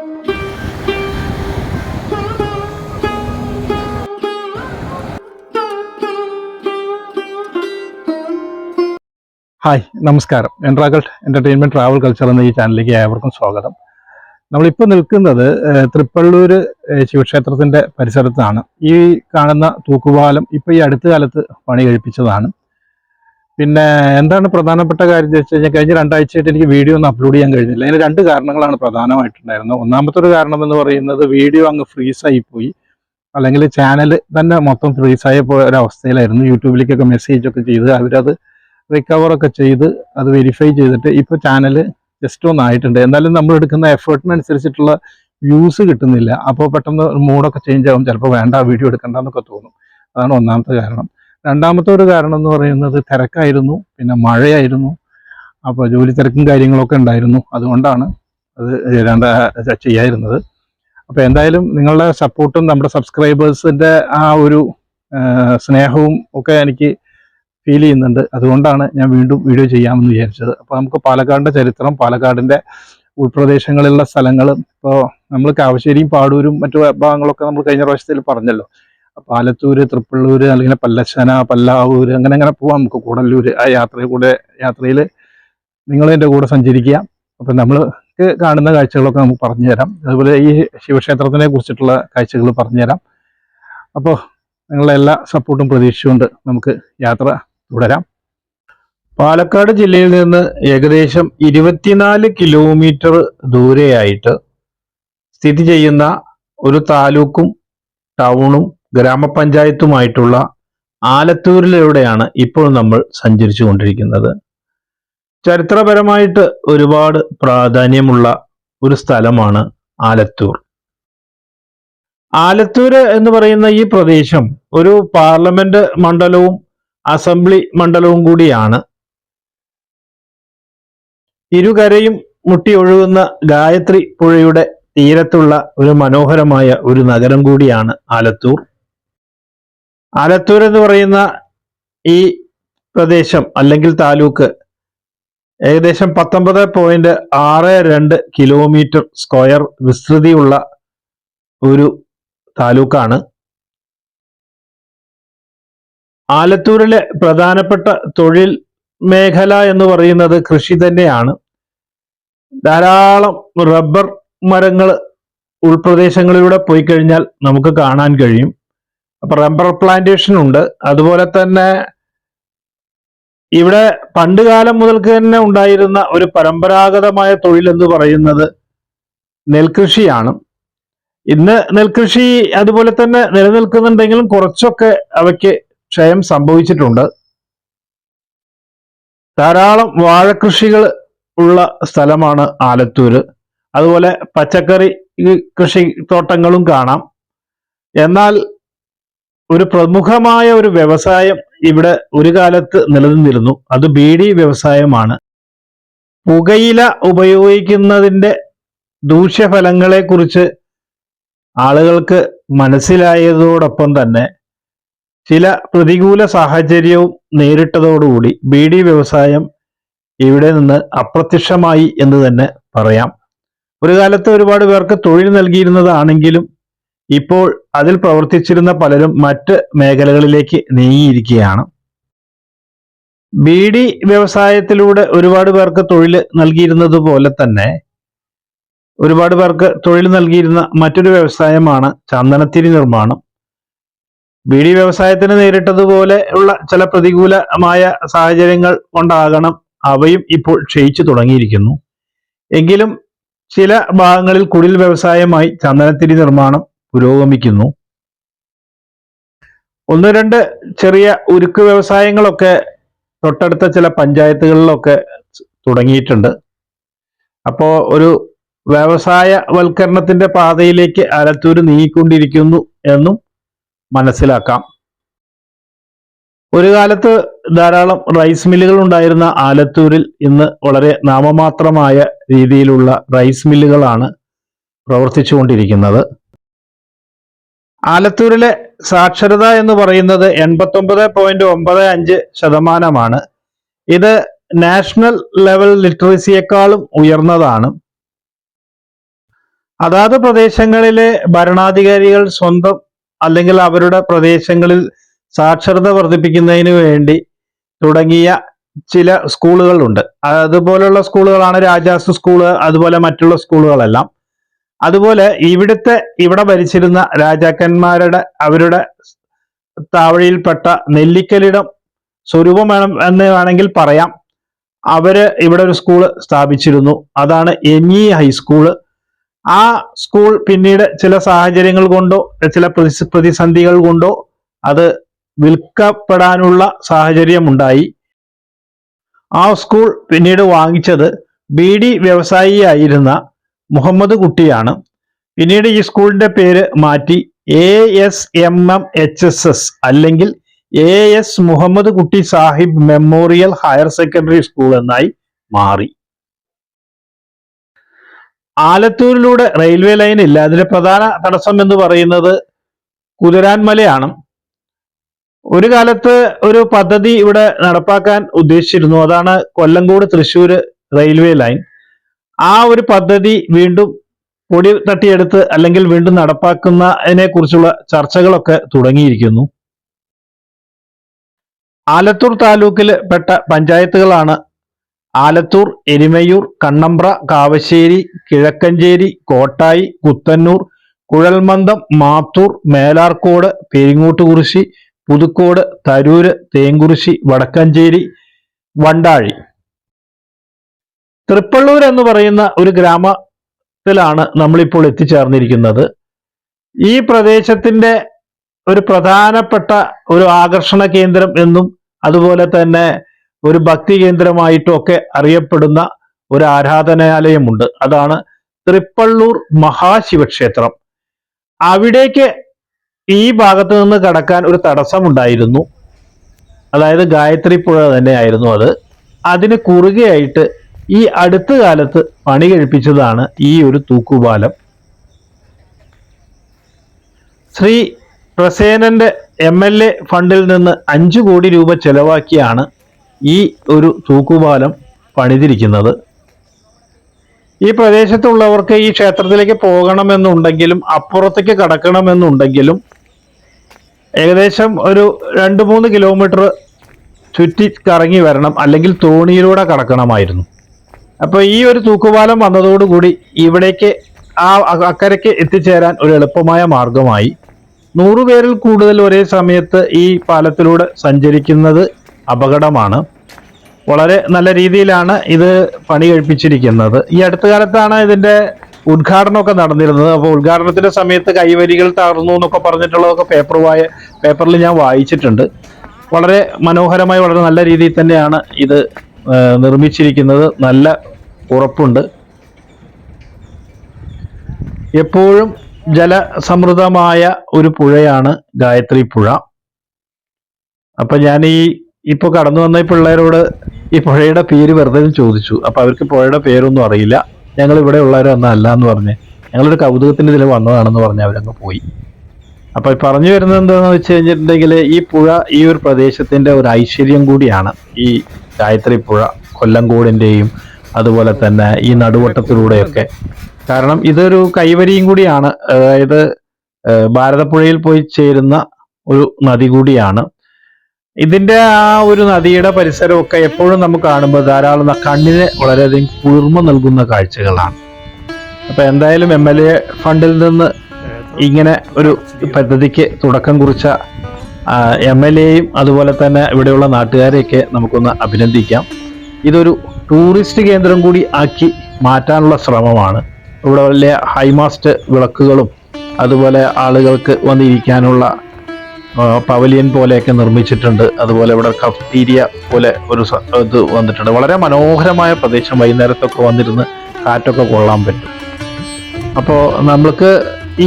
Hi, നമസ്കാരം. എൻട്രാഗൾട്ട് entertainment travel culture എന്ന ഈ ചാനലിലേക്ക് ഏവർക്കും സ്വാഗതം. നമ്മളിപ്പോൾ നിൽക്കുന്നത് തൃപ്പള്ളൂർ ശിവക്ഷേത്രത്തിൻ്റെ പരിസരത്താണ്. ഈ കാണുന്ന തൂക്കുപാലം ഇപ്പോൾ ഈ അടുത്ത കാലത്ത് പണി കഴിപ്പിച്ചതാണ്. പിന്നെ എന്താണ് പ്രധാനപ്പെട്ട കാര്യം എന്ന് വെച്ച് കഴിഞ്ഞാൽ, കഴിഞ്ഞ 2 ആഴ്ചയായിട്ട് എനിക്ക് വീഡിയോ ഒന്നും അപ്ലോഡ് ചെയ്യാൻ കഴിഞ്ഞില്ല. അതിന് 2 കാരണങ്ങളാണ് പ്രധാനമായിട്ടുണ്ടായിരുന്നത്. ഒന്നാമത്തെ ഒരു കാരണം എന്ന് പറയുന്നത്, വീഡിയോ അങ്ങ് ഫ്രീസായിപ്പോയി, അല്ലെങ്കിൽ ചാനൽ തന്നെ മൊത്തം ഫ്രീസായി പോയ ഒരവസ്ഥയിലായിരുന്നു. യൂട്യൂബിലേക്കൊക്കെ മെസ്സേജൊക്കെ ചെയ്ത് അവരത് റിക്കവറൊക്കെ ചെയ്ത് അത് വെരിഫൈ ചെയ്തിട്ട് ഇപ്പോൾ ചാനൽ ജസ്റ്റ് ഒന്നായിട്ടുണ്ട്. എന്നാലും നമ്മൾ എടുക്കുന്ന എഫേർട്ടിനനുസരിച്ചിട്ടുള്ള വ്യൂസ് കിട്ടുന്നില്ല. അപ്പോൾ പെട്ടെന്ന് മൂഡൊക്കെ ചേഞ്ച് ആകും, ചിലപ്പോൾ വേണ്ട വീഡിയോ എടുക്കണ്ടെന്നൊക്കെ തോന്നും. അതാണ് ഒന്നാമത്തെ കാരണം. രണ്ടാമത്തെ ഒരു കാരണം എന്ന് പറയുന്നത് തിരക്കായിരുന്നു, പിന്നെ മഴയായിരുന്നു. അപ്പോൾ ജോലി തിരക്കും കാര്യങ്ങളൊക്കെ ഉണ്ടായിരുന്നു, അതുകൊണ്ടാണ് അത് ചെയ്യാതിരുന്നത്. അപ്പോൾ എന്തായാലും നിങ്ങളുടെ സപ്പോർട്ടും നമ്മുടെ സബ്സ്ക്രൈബേഴ്സിൻ്റെ ആ ഒരു സ്നേഹവും ഒക്കെ എനിക്ക് ഫീൽ ചെയ്യുന്നുണ്ട്. അതുകൊണ്ടാണ് ഞാൻ വീണ്ടും വീഡിയോ ചെയ്യാമെന്ന് വിചാരിച്ചത്. അപ്പോൾ നമുക്ക് പാലക്കാടിൻ്റെ ചരിത്രം, പാലക്കാടിൻ്റെ ഉൾപ്രദേശങ്ങളിലുള്ള സ്ഥലങ്ങൾ, ഇപ്പോൾ നമ്മൾ കാവശ്ശേരിയും പാടൂരും മറ്റു ഭാഗങ്ങളൊക്കെ നമ്മൾ കഴിഞ്ഞ പ്രാവശ്യത്തിൽ പറഞ്ഞല്ലോ. ആലത്തൂർ, തൃപ്പള്ളൂർ, അല്ലെങ്കിൽ പല്ലശ്ശന, പല്ലാവൂർ, അങ്ങനെ പോവാം. നമുക്ക് കൂടല്ലൂർ. ആ യാത്രയിൽ നിങ്ങൾ എൻ്റെ കൂടെ സഞ്ചരിക്കുക. അപ്പം നമ്മൾക്ക് കാണുന്ന കാഴ്ചകളൊക്കെ നമുക്ക് പറഞ്ഞു തരാം. അതുപോലെ ഈ ശിവക്ഷേത്രത്തിനെ കുറിച്ചിട്ടുള്ള കാഴ്ചകൾ പറഞ്ഞു തരാം. അപ്പോൾ നിങ്ങളുടെ എല്ലാ സപ്പോർട്ടും പ്രതീക്ഷിച്ചുകൊണ്ട് നമുക്ക് യാത്ര തുടരാം. പാലക്കാട് ജില്ലയിൽ നിന്ന് ഏകദേശം 24 കിലോമീറ്റർ ദൂരെയായിട്ട് സ്ഥിതി ചെയ്യുന്ന ഒരു താലൂക്കും ടൗണും ഗ്രാമപഞ്ചായത്തുമായിട്ടുള്ള ആലത്തൂരിലൂടെയാണ് ഇപ്പോൾ നമ്മൾ സഞ്ചരിച്ചു കൊണ്ടിരിക്കുന്നത്. ചരിത്രപരമായിട്ട് ഒരുപാട് പ്രാധാന്യമുള്ള ഒരു സ്ഥലമാണ് ആലത്തൂർ. ആലത്തൂർ എന്ന് പറയുന്ന ഈ പ്രദേശം ഒരു പാർലമെന്റ് മണ്ഡലവും അസംബ്ലി മണ്ഡലവും കൂടിയാണ്. ഇരുകരയും മുട്ടി ഒഴുകുന്ന ഗായത്രി പുഴയുടെ തീരത്തുള്ള ഒരു മനോഹരമായ ഒരു നഗരം കൂടിയാണ് ആലത്തൂർ. ആലത്തൂർ എന്ന് പറയുന്ന ഈ പ്രദേശം അല്ലെങ്കിൽ താലൂക്ക് ഏകദേശം 19.62 കിലോമീറ്റർ സ്ക്വയർ വിസ്തൃതിയുള്ള ഒരു താലൂക്കാണ്. ആലത്തൂരിലെ പ്രധാനപ്പെട്ട തൊഴിൽ മേഖല എന്ന് പറയുന്നത് കൃഷി തന്നെയാണ്. ധാരാളം റബ്ബർ മരങ്ങൾ ഉൾപ്രദേശങ്ങളിലൂടെ പോയി കഴിഞ്ഞാൽ നമുക്ക് കാണാൻ കഴിയും. അപ്പൊ റബ്ബർ പ്ലാന്റേഷൻ ഉണ്ട്. അതുപോലെ തന്നെ ഇവിടെ പണ്ടുകാലം മുതൽക്ക് തന്നെ ഉണ്ടായിരുന്ന ഒരു പരമ്പരാഗതമായ തൊഴിൽ എന്ന് പറയുന്നത് നെൽകൃഷിയാണ്. ഇന്ന് നെൽകൃഷി അതുപോലെ തന്നെ നിലനിൽക്കുന്നുണ്ടെങ്കിലും കുറച്ചൊക്കെ അവയ്ക്ക് ക്ഷയം സംഭവിച്ചിട്ടുണ്ട്. ധാരാളം വാഴകൃഷികൾ ഉള്ള സ്ഥലമാണ് ആലത്തൂര്. അതുപോലെ പച്ചക്കറി കൃഷിത്തോട്ടങ്ങളും കാണാം. എന്നാൽ ഒരു പ്രമുഖമായ ഒരു വ്യവസായം ഇവിടെ ഒരു കാലത്ത് നിലനിന്നിരുന്നു. അത് ബീഡി വ്യവസായമാണ്. പുകയില ഉപയോഗിക്കുന്നതിൻ്റെ ദൂഷ്യഫലങ്ങളെ കുറിച്ച് ആളുകൾക്ക് മനസ്സിലായതോടൊപ്പം തന്നെ ചില പ്രതികൂല സാഹചര്യവും നേരിട്ടതോടുകൂടി ബീഡി വ്യവസായം ഇവിടെ നിന്ന് അപ്രത്യക്ഷമായി എന്ന് തന്നെ പറയാം. ഒരു കാലത്ത് ഒരുപാട് പേർക്ക് തൊഴിൽ നൽകിയിരുന്നതാണെങ്കിലും ഇപ്പോൾ അതിൽ പ്രവർത്തിച്ചിരുന്ന പലരും മറ്റ് മേഖലകളിലേക്ക് നീങ്ങിയിരിക്കുകയാണ്. ബീഡി വ്യവസായത്തിലൂടെ ഒരുപാട് പേർക്ക് തൊഴിൽ നൽകിയിരുന്നത് പോലെ തന്നെ ഒരുപാട് പേർക്ക് തൊഴിൽ നൽകിയിരുന്ന മറ്റൊരു വ്യവസായമാണ് ചന്ദനത്തിരി നിർമ്മാണം. ബീഡി വ്യവസായത്തിന് നേരിട്ടതുപോലെ ഉള്ള ചില പ്രതികൂലമായ സാഹചര്യങ്ങൾ കൊണ്ടാകണം അവയും ഇപ്പോൾ ക്ഷയിച്ചു തുടങ്ങിയിരിക്കുന്നു. എങ്കിലും ചില ഭാഗങ്ങളിൽ കുടിൽ വ്യവസായമായി ചന്ദനത്തിരി നിർമ്മാണം പുരോഗമിക്കുന്നു. 1-2 ചെറിയ ഉരുക്ക് വ്യവസായങ്ങളൊക്കെ തൊട്ടടുത്ത ചില പഞ്ചായത്തുകളിലൊക്കെ തുടങ്ങിയിട്ടുണ്ട്. അപ്പോൾ ഒരു വ്യവസായവൽക്കരണത്തിന്റെ പാതയിലേക്ക് ആലത്തൂർ നീങ്ങിക്കൊണ്ടിരിക്കുന്നു എന്നും മനസ്സിലാക്കാം. ഒരു കാലത്ത് ധാരാളം റൈസ് മില്ലുകൾ ഉണ്ടായിരുന്ന ആലത്തൂരിൽ ഇന്ന് വളരെ നാമമാത്രമായ രീതിയിലുള്ള റൈസ് മില്ലുകളാണ് പ്രവർത്തിച്ചുകൊണ്ടിരിക്കുന്നത്. ആലത്തൂരിലെ സാക്ഷരത എന്ന് പറയുന്നത് 89.95%. ഇത് നാഷണൽ ലെവൽ ലിറ്ററസിയേക്കാളും ഉയർന്നതാണ്. അതാത് പ്രദേശങ്ങളിലെ ഭരണാധികാരികൾ സ്വന്തം അല്ലെങ്കിൽ അവരുടെ പ്രദേശങ്ങളിൽ സാക്ഷരത വർദ്ധിപ്പിക്കുന്നതിന് വേണ്ടി തുടങ്ങിയ ചില സ്കൂളുകളുണ്ട്. അതുപോലുള്ള സ്കൂളുകളാണ് രാജാസ് സ്കൂള്, അതുപോലെ മറ്റുള്ള സ്കൂളുകളെല്ലാം. അതുപോലെ ഇവിടെ ഭരിച്ചിരുന്ന രാജാക്കന്മാരുടെ അവരുടെ താവഴിയിൽപ്പെട്ട നെല്ലിക്കലിടം സ്വരൂപം എന്ന് വേണമെങ്കിൽ പറയാം. അവര് ഇവിടെ ഒരു സ്കൂൾ സ്ഥാപിച്ചിരുന്നു. അതാണ് NE ഹൈസ്കൂള്. ആ സ്കൂൾ പിന്നീട് ചില സാഹചര്യങ്ങൾ കൊണ്ടോ ചില പ്രതിസന്ധികൾ കൊണ്ടോ അത് വിൽക്കപ്പെടാനുള്ള സാഹചര്യം ഉണ്ടായി. ആ സ്കൂൾ പിന്നീട് വാങ്ങിച്ചത് ബീഡി വ്യവസായിയായിരുന്ന മുഹമ്മദ് കുട്ടിയാണ്. പിന്നീട് ഈ സ്കൂളിന്റെ പേര് മാറ്റി ASMMHSS അല്ലെങ്കിൽ AS മുഹമ്മദ് കുട്ടി Sahib memorial higher secondary school എന്നായി മാറി. ആലത്തൂരിലൂടെ റെയിൽവേ ലൈൻ ഇല്ല. അതിന്റെ പ്രധാന തടസ്സം എന്ന് പറയുന്നത് കുതിരാൻമലയാണ്. ഒരു കാലത്ത് ഒരു പദ്ധതി ഇവിടെ നടപ്പാക്കാൻ ഉദ്ദേശിച്ചിരുന്നു. അതാണ് കൊല്ലങ്കോട് തൃശ്ശൂർ റെയിൽവേ ലൈൻ. ആ ഒരു പദ്ധതി വീണ്ടും പൊടി തട്ടിയെടുത്ത് അല്ലെങ്കിൽ വീണ്ടും നടപ്പാക്കുന്നതിനെ കുറിച്ചുള്ള ചർച്ചകളൊക്കെ തുടങ്ങിയിരിക്കുന്നു. ആലത്തൂർ താലൂക്കിൽ പെട്ട പഞ്ചായത്തുകളാണ് ആലത്തൂർ, എരുമയൂർ, കണ്ണമ്പ്ര, കാവശ്ശേരി, കിഴക്കഞ്ചേരി, കോട്ടായി, കുത്തന്നൂർ, കുഴൽമന്ദം, മാത്തൂർ, മേലാർക്കോട്, പെരിങ്ങോട്ടുകുറിശി, പുതുക്കോട്, തരൂര്, തേങ്കുറിശി, വടക്കഞ്ചേരി, വണ്ടാഴി. തൃപ്പള്ളൂർ എന്ന് പറയുന്ന ഒരു ഗ്രാമത്തിലാണ് നമ്മളിപ്പോൾ എത്തിച്ചേർന്നിരിക്കുന്നത്. ഈ പ്രദേശത്തിന്റെ ഒരു പ്രധാനപ്പെട്ട ഒരു ആകർഷണ കേന്ദ്രം എന്നും അതുപോലെ തന്നെ ഒരു ഭക്തി കേന്ദ്രമായിട്ടും ഒക്കെ അറിയപ്പെടുന്ന ഒരു ആരാധനാലയമുണ്ട്. അതാണ് തൃപ്പള്ളൂർ മഹാശിവക്ഷേത്രം. അവിടേക്ക് ഈ ഭാഗത്ത് നിന്ന് കടക്കാൻ ഒരു തടസ്സമുണ്ടായിരുന്നു. അതായത് ഗായത്രി പുഴ തന്നെയായിരുന്നു അത്. അതിന് കുറുകെയായിട്ട് ഈ അടുത്ത കാലത്ത് പണി കഴിപ്പിച്ചതാണ് ഈ ഒരു തൂക്കുപാലം. ശ്രീ പ്രസേനന്റെ MLA ഫണ്ടിൽ നിന്ന് 5 കോടി രൂപ ചെലവാക്കിയാണ് ഈ ഒരു തൂക്കുപാലം പണിതിരിക്കുന്നത്. ഈ പ്രദേശത്തുള്ളവർക്ക് ഈ ക്ഷേത്രത്തിലേക്ക് പോകണമെന്നുണ്ടെങ്കിലും അപ്പുറത്തേക്ക് കടക്കണമെന്നുണ്ടെങ്കിലും ഏകദേശം ഒരു 2-3 കിലോമീറ്റർ ചുറ്റി കറങ്ങി വരണം, അല്ലെങ്കിൽ തോണിയിലൂടെ കടക്കണമായിരുന്നു. അപ്പൊ ഈ ഒരു തൂക്കുപാലം വന്നതോടുകൂടി ഇവിടേക്ക് അക്കരയ്ക്ക് എത്തിച്ചേരാൻ ഒരു എളുപ്പമായ മാർഗമായി. 100 പേരിൽ കൂടുതൽ ഒരേ സമയത്ത് ഈ പാലത്തിലൂടെ സഞ്ചരിക്കുന്നത് അപകടമാണ്. വളരെ നല്ല രീതിയിലാണ് ഇത് പണി കഴിപ്പിച്ചിരിക്കുന്നത്. ഈ അടുത്ത കാലത്താണ് ഇതിന്റെ ഉദ്ഘാടനമൊക്കെ നടന്നിരുന്നത്. അപ്പോൾ ഉദ്ഘാടനത്തിന്റെ സമയത്ത് കൈവരികൾ തകർന്നു എന്നൊക്കെ പറഞ്ഞിട്ടുള്ളതൊക്കെ പേപ്പറിൽ ഞാൻ വായിച്ചിട്ടുണ്ട്. വളരെ മനോഹരമായി വളരെ നല്ല രീതിയിൽ തന്നെയാണ് ഇത് നിർമ്മിച്ചിരിക്കുന്നത്. നല്ല ഉറപ്പുണ്ട്. എപ്പോഴും ജലസമൃദ്ധമായ ഒരു പുഴയാണ് ഗായത്രി പുഴ. അപ്പൊ ഞാൻ ഇപ്പൊ കടന്നു വന്ന ഈ പിള്ളേരോട് ഈ പുഴയുടെ പേര് വെറുതെ ചോദിച്ചു. അപ്പൊ അവർക്ക് പുഴയുടെ പേരൊന്നും അറിയില്ല. ഞങ്ങൾ ഇവിടെ ഉള്ളവരൊന്നും അല്ല എന്ന് പറഞ്ഞ്, ഞങ്ങളൊരു കൗതുകത്തിന്റെ ഇതിൽ വന്നതാണെന്ന് പറഞ്ഞ് അവരങ്ങ് പോയി. അപ്പൊ പറഞ്ഞു വരുന്നത് എന്താണെന്ന് വെച്ച് കഴിഞ്ഞിട്ടുണ്ടെങ്കിൽ ഈ പുഴ ഈ ഒരു പ്രദേശത്തിന്റെ ഒരു ഐശ്വര്യം കൂടിയാണ്. ഈ ഗായത്രി പുഴ കൊല്ലങ്കോടിന്റെയും അതുപോലെ തന്നെ ഈ നടുവട്ടത്തിലൂടെയൊക്കെ. കാരണം ഇതൊരു കൈവരിയും കൂടിയാണ്. അതായത് ഭാരതപ്പുഴയിൽ പോയി ചേരുന്ന ഒരു നദി കൂടിയാണ്. ഇതിന്റെ ആ ഒരു നദിയുടെ പരിസരമൊക്കെ എപ്പോഴും നമുക്ക് കാണുമ്പോൾ ധാരാളം കണ്ണിന് വളരെയധികം കുളിർമ നൽകുന്ന കാഴ്ചകളാണ്. അപ്പൊ എന്തായാലും MLA ഫണ്ടിൽ നിന്ന് ഇങ്ങനെ ഒരു പദ്ധതിക്ക് തുടക്കം കുറിച്ച MLAയും അതുപോലെ തന്നെ ഇവിടെയുള്ള നാട്ടുകാരെയൊക്കെ നമുക്കൊന്ന് അഭിനന്ദിക്കാം. ഇതൊരു ടൂറിസ്റ്റ് കേന്ദ്രം കൂടി ആക്കി മാറ്റാനുള്ള ശ്രമമാണ്. ഇവിടെ വലിയ ഹൈമാസ്റ്റ് വിളക്കുകളും അതുപോലെ ആളുകൾക്ക് വന്നിരിക്കാനുള്ള പവലിയൻ പോലെയൊക്കെ നിർമ്മിച്ചിട്ടുണ്ട്. അതുപോലെ ഇവിടെ കഫ്റ്റീരിയ പോലെ ഒരു ഇത് വന്നിട്ടുണ്ട്. വളരെ മനോഹരമായ പ്രദേശം. വൈകുന്നേരത്തൊക്കെ വന്നിരുന്ന് കാറ്റൊക്കെ കൊള്ളാൻ പറ്റും. അപ്പോൾ നമ്മൾക്ക്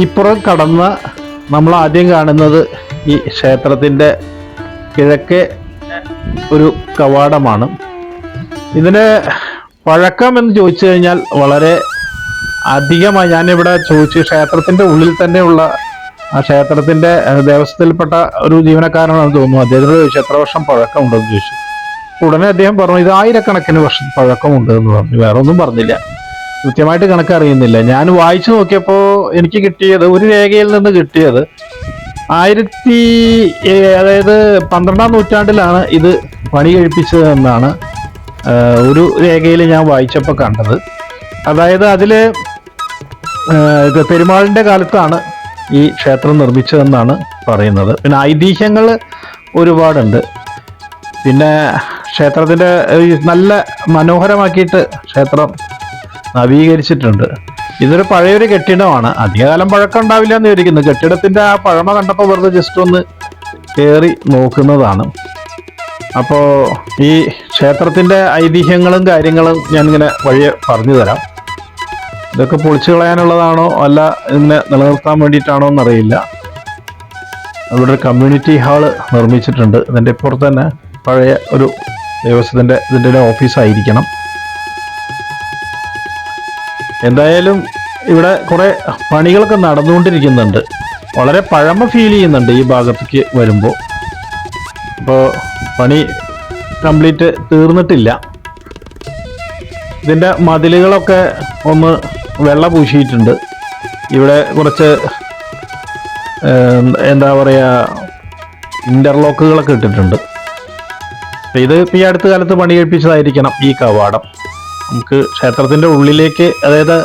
ഇപ്പുറം കടന്ന് നമ്മൾ ആദ്യം കാണുന്നത് ഈ ക്ഷേത്രത്തിൻ്റെ കിഴക്കേ ഒരു കവാടമാണ്. ഇതിന് പഴക്കം എന്ന് ചോദിച്ചു കഴിഞ്ഞാൽ വളരെ അധികമായി ഞാനിവിടെ ചോദിച്ചു. ക്ഷേത്രത്തിൻ്റെ ഉള്ളിൽ തന്നെയുള്ള ആ ക്ഷേത്രത്തിന്റെ ദേവസ്വത്തിൽപ്പെട്ട ഒരു ജീവനക്കാരനാണെന്ന് തോന്നുന്നു. അദ്ദേഹത്തോട് ചോദിച്ചു എത്ര വർഷം പഴക്കമുണ്ടെന്ന് ചോദിച്ചു. ഉടനെ അദ്ദേഹം പറഞ്ഞു ഇത് 1000 കണക്കിന് വർഷം പഴക്കമുണ്ട് എന്ന് പറഞ്ഞു. വേറെ ഒന്നും പറഞ്ഞില്ല. കൃത്യമായിട്ട് കണക്കറിയുന്നില്ല. ഞാൻ വായിച്ചു നോക്കിയപ്പോൾ എനിക്ക് കിട്ടിയത്, ഒരു രേഖയിൽ നിന്ന് കിട്ടിയത് അതായത് 12-ാം നൂറ്റാണ്ടിലാണ് ഇത് പണി കഴിപ്പിച്ചതെന്നാണ് ഒരു രേഖയിൽ ഞാൻ വായിച്ചപ്പോൾ കണ്ടത്. അതായത് അതില് ഇത് പെരുമാളിന്റെ കാലത്താണ് ഈ ക്ഷേത്രം നിർമ്മിച്ചതെന്നാണ് പറയുന്നത്. പിന്നെ ഐതിഹ്യങ്ങൾ ഒരുപാടുണ്ട്. പിന്നെ ക്ഷേത്രത്തിന്റെ നല്ല മനോഹരമാക്കിയിട്ട് ക്ഷേത്രം നവീകരിച്ചിട്ടുണ്ട്. ഇതൊരു പഴയൊരു കെട്ടിടമാണ്, അധികകാലം പഴക്കം ഉണ്ടാവില്ല എന്ന് വിചാരിക്കുന്നു. കെട്ടിടത്തിന്റെ ആ പഴമ കണ്ടപ്പോൾ വെറുതെ ജസ്റ്റ് ഒന്ന് കയറി നോക്കുന്നതാണ്. അപ്പോൾ ഈ ക്ഷേത്രത്തിന്റെ ഐതിഹ്യങ്ങളും കാര്യങ്ങളും ഞാനിങ്ങനെ വഴിയെ പറഞ്ഞു തരാം. ഇതൊക്കെ പൊളിച്ചു കളയാനുള്ളതാണോ അല്ല ഇതിനെ നിലനിർത്താൻ വേണ്ടിയിട്ടാണോ എന്നറിയില്ല. അവിടെ ഒരു കമ്മ്യൂണിറ്റി ഹാള് നിർമ്മിച്ചിട്ടുണ്ട്. ഇതിൻ്റെ ഇപ്പുറത്ത് തന്നെ പഴയ ഒരു ദേവസ്വത്തിൻ്റെ ഇതിൻ്റെ ഓഫീസായിരിക്കണം. എന്തായാലും ഇവിടെ കുറേ പണികളൊക്കെ നടന്നുകൊണ്ടിരിക്കുന്നുണ്ട്. വളരെ പഴമ ഫീൽ ചെയ്യുന്നുണ്ട് ഈ ഭാഗത്തേക്ക് വരുമ്പോൾ. അപ്പോൾ പണി കംപ്ലീറ്റ് തീർന്നിട്ടില്ല. ഇതിൻ്റെ മതിലുകളൊക്കെ ഒന്ന് വെള്ള പൂശിയിട്ടുണ്ട്. ഇവിടെ കുറച്ച് എന്താ പറയുക, ഇൻ്റർലോക്കുകളൊക്കെ ഇട്ടിട്ടുണ്ട്. ഇത് ഈ അടുത്ത കാലത്ത് പണി കഴിപ്പിച്ചതായിരിക്കണം ഈ കവാടം. നമുക്ക് ക്ഷേത്രത്തിൻ്റെ ഉള്ളിലേക്ക്, അതായത്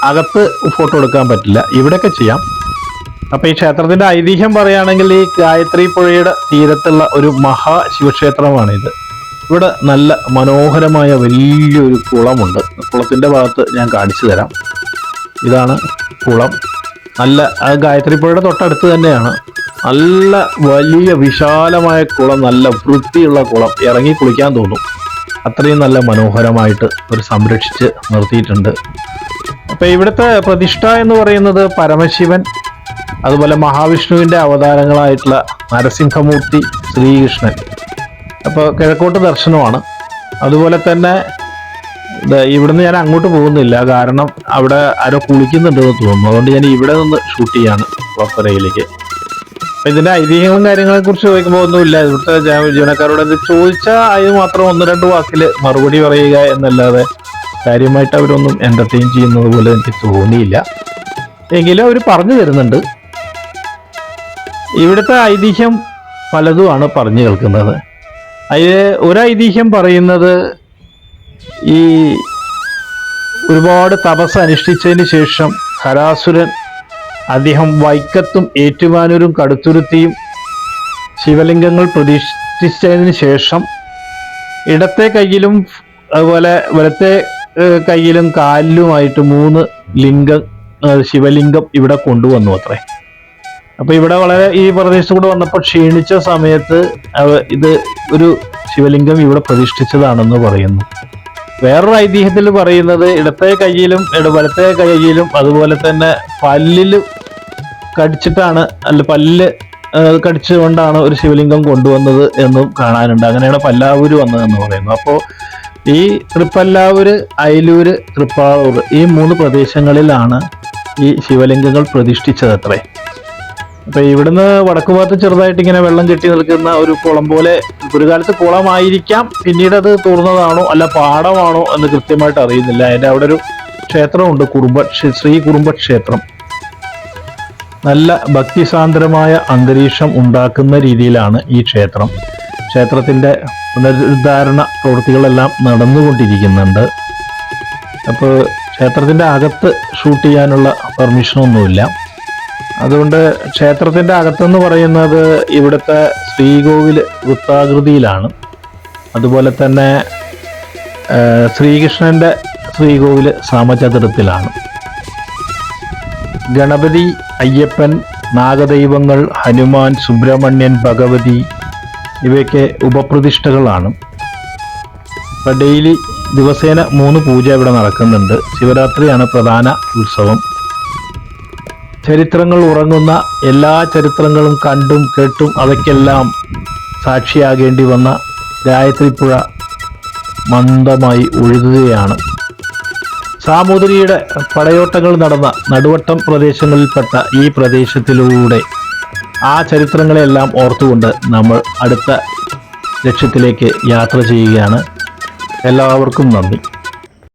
അകത്ത് ഫോട്ടോ എടുക്കാൻ പറ്റില്ല, ഇവിടെയൊക്കെ ചെയ്യാം. അപ്പോൾ ഈ ക്ഷേത്രത്തിൻ്റെ ഐതിഹ്യം പറയുകയാണെങ്കിൽ ഈ ഗായത്രി പുഴയുടെ തീരത്തുള്ള ഒരു മഹാശിവക്ഷേത്രമാണിത്. ഇവിടെ നല്ല മനോഹരമായ വലിയൊരു കുളമുണ്ട്. കുളത്തിൻ്റെ ഭാഗത്ത് ഞാൻ കാണിച്ചു തരാം. ഇതാണ് കുളം. നല്ല ഗായത്രി പുഴയുടെ തൊട്ടടുത്ത് തന്നെയാണ്. നല്ല വലിയ വിശാലമായ കുളം, നല്ല വൃത്തിയുള്ള കുളം, ഇറങ്ങി കുളിക്കാൻ തോന്നും. അത്രയും നല്ല മനോഹരമായിട്ട് ഒരു സംരക്ഷിച്ച് നിർത്തിയിട്ടുണ്ട്. അപ്പോൾ ഇവിടുത്തെ പ്രതിഷ്ഠ എന്ന് പറയുന്നത് പരമശിവൻ, അതുപോലെ മഹാവിഷ്ണുവിൻ്റെ അവതാരങ്ങളായിട്ടുള്ള നരസിംഹമൂർത്തി, ശ്രീകൃഷ്ണൻ. അപ്പോൾ കിഴക്കോട്ട് ദർശനമാണ്. അതുപോലെ തന്നെ ഇവിടുന്ന് ഞാൻ അങ്ങോട്ട് പോകുന്നില്ല, കാരണം അവിടെ ആരോ കുളിക്കുന്നുണ്ടെന്ന് തോന്നുന്നു. അതുകൊണ്ട് ഞാൻ ഇവിടെ നിന്ന് ഷൂട്ട് ചെയ്യാണ് പുറത്തരയിലേക്ക്. അപ്പം ഇതിൻ്റെ ഐതിഹ്യങ്ങളും കാര്യങ്ങളെ കുറിച്ച് ചോദിക്കുമ്പോൾ ഒന്നുമില്ല. ഇവിടുത്തെ ജീവനക്കാരോട് ഇത് ചോദിച്ചാൽ അത് മാത്രം 1-2 വാക്കിൽ മറുപടി പറയുക എന്നല്ലാതെ കാര്യമായിട്ട് അവരൊന്നും എൻ്റർടൈൻ ചെയ്യുന്നത് പോലെ എനിക്ക് തോന്നിയില്ല. എങ്കിലും അവർ പറഞ്ഞു തരുന്നുണ്ട്. ഇവിടുത്തെ ഐതിഹ്യം പലതുമാണ് പറഞ്ഞു കേൾക്കുന്നത്. അതിൽ ഒരു ഐതിഹ്യം പറയുന്നത്, ഈ ഒരുപാട് തപസ് അനുഷ്ഠിച്ചതിന് ശേഷം ഹരാസുരൻ അദ്ദേഹം വൈക്കത്തും ഏറ്റുമാനൂരും കടുത്തുരുത്തിയും ശിവലിംഗങ്ങൾ പ്രതിഷ്ഠിച്ചതിന് ശേഷം ഇടത്തെ കയ്യിലും അതുപോലെ വലത്തെ കയ്യിലും കാലിലുമായിട്ട് 3 ശിവലിംഗം ഇവിടെ കൊണ്ടുവന്നു അത്രേ. അപ്പൊ ഇവിടെ വളരെ ഈ പ്രദേശത്ത് കൂടെ വന്നപ്പോൾ ക്ഷീണിച്ച സമയത്ത് ഇത് ഒരു ശിവലിംഗം ഇവിടെ പ്രതിഷ്ഠിച്ചതാണെന്ന് പറയുന്നു. വേറൊരു ഐതിഹ്യത്തിൽ പറയുന്നത് ഇടത്തെ കയ്യിലും വലത്തെ കയ്യിലും അതുപോലെ തന്നെ പല്ലിൽ കടിച്ചിട്ടാണ്, പല്ല് കടിച്ചുകൊണ്ടാണ് ഒരു ശിവലിംഗം കൊണ്ടുവന്നത് എന്നും കാണാനുണ്ട്. അങ്ങനെയാണ് പല്ലാവൂര് വന്നതെന്ന് പറയുന്നു. അപ്പോൾ ഈ തൃപ്പല്ലാവൂര്, അയലൂര്, തൃപ്പാളൂർ ഈ 3 പ്രദേശങ്ങളിലാണ് ഈ ശിവലിംഗങ്ങൾ പ്രതിഷ്ഠിച്ചതത്രേ. അപ്പൊ ഇവിടുന്ന് വടക്കു ഭാഗത്ത് ചെറുതായിട്ട് ഇങ്ങനെ വെള്ളം കെട്ടി നിൽക്കുന്ന ഒരു കുളം പോലെ, ഒരു കാലത്ത് കുളമായിരിക്കാം, പിന്നീട് അത് തുറന്നതാണോ അല്ല പാടമാണോ എന്ന് കൃത്യമായിട്ട് അറിയുന്നില്ല. അതിന്റെ അവിടെ ഒരു ക്ഷേത്രമുണ്ട്, ശ്രീ കുറുമ്പക്ഷേത്രം. നല്ല ഭക്തിസാന്ദ്രമായ അന്തരീക്ഷം ഉണ്ടാക്കുന്ന രീതിയിലാണ് ഈ ക്ഷേത്രം. ക്ഷേത്രത്തിന്റെ പുനരുദ്ധാരണ പ്രവൃത്തികളെല്ലാം നടന്നുകൊണ്ടിരിക്കുന്നുണ്ട്. അപ്പോൾ ക്ഷേത്രത്തിന്റെ അകത്ത് ഷൂട്ട് ചെയ്യാനുള്ള പെർമിഷനൊന്നുമില്ല. അതുകൊണ്ട് ക്ഷേത്രത്തിന്റെ അകത്തെന്ന് പറയുന്നത് ഇവിടുത്തെ ശ്രീകോവില് വൃത്താകൃതിയിലാണ്. അതുപോലെ തന്നെ ശ്രീകൃഷ്ണന്റെ ശ്രീകോവില് സമചതുരത്തിലാണ്. ഗണപതി, അയ്യപ്പൻ, നാഗദൈവങ്ങൾ, ഹനുമാൻ, സുബ്രഹ്മണ്യൻ, ഭഗവതി ഇവയൊക്കെ ഉപപ്രതിഷ്ഠകളാണ്. ഇപ്പം ഡെയിലി ദിവസേന 3 പൂജ ഇവിടെ നടക്കുന്നുണ്ട്. ശിവരാത്രിയാണ് പ്രധാന ഉത്സവം. ചരിത്രങ്ങൾ ഉറങ്ങുന്ന എല്ലാ ചരിത്രങ്ങളും കണ്ടും കേട്ടും അവയ്ക്കെല്ലാം സാക്ഷിയാകേണ്ടി വന്ന ഗായത്രിപ്പുഴ മന്ദമായി ഒഴുകുകയാണ്. സാമൂതിരിയുടെ പടയോട്ടങ്ങൾ നടന്ന നടുവട്ടം പ്രദേശങ്ങളിൽപ്പെട്ട ഈ പ്രദേശത്തിലൂടെ ആ ചരിത്രങ്ങളെല്ലാം ഓർത്തുകൊണ്ട് നമ്മൾ അടുത്ത ലക്ഷ്യത്തിലേക്ക് യാത്ര ചെയ്യുകയാണ്. എല്ലാവർക്കും നന്ദി.